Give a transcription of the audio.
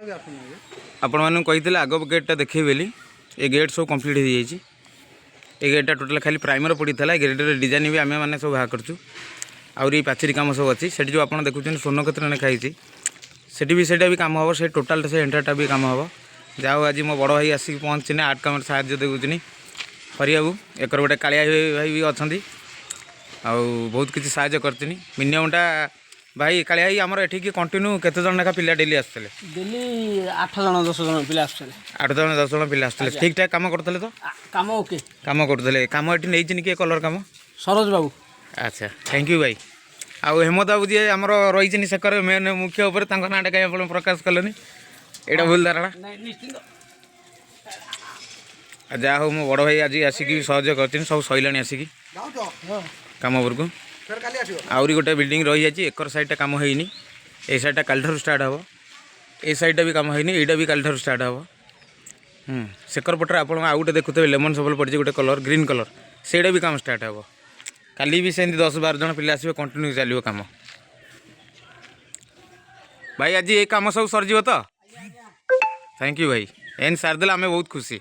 आपण मानू कही आग गेटा देखे बोली ये गेट सब कम्प्लीट हो जाए। ये गेटा टोटाल खाली प्राइमर पड़ी था। गेट डिजाइन भी आम मैंने सब बाहर करचु। आउर ये पाचेरी काम सब अच्छी से जो आप देखुं स्वर्ण क्षेत्र लिखाई से भी काम हम से टोटाल से एंटाटा भी काम हम जाओ। आज मो बड़ भाई आसिक पहुँचने आर्ट काम साहय देखुनी करवाऊ एक गोटे कालिया भाई भी अच्छा बहुत किसी साहय कर मिनिममटा भाई कालिया भाई आमर एठिक कंटिन्यू केते जन लेखा पिला डेली आसते डेली 8 जन 10 जन पिला आसते 8 जन 10 जन पिला आसते ठीक ठाक काम करते तो काम ओके काम करते काम ये नहीं कि कलर काम सरोज बाबू। अच्छा थैंक यू भाई। आउ हेमंत बाबू जी आमर रही सेकर मेन मुख्य उपर नाटा कहीं प्रकाश कलेनि यहाँ भूल धारणा जहाँ हो मो बड़ भाई आज आसिक सहयोग कर सब सैला आसिक काम उपरको आहरी गोटे बिल्डिंग रही जाए एकर साइडटा काम होनी ए साइडटा काल स्टार्ट हम ए साइडटा भी काम होनी यहाँ भी काल स्टार्ट हम सेकर पटे आप गोटे देखुते लेमन सबल पड़ी गोटे कलर ग्रीन कलर से भी काम स्टार्ट हम काली भी सेमती 10-12 जन पिला आसवे कंटिन्यू चलो काम। भाई आज ये काम सब सरज तो थैंक यू भाई एन सारदे आम बहुत खुशी।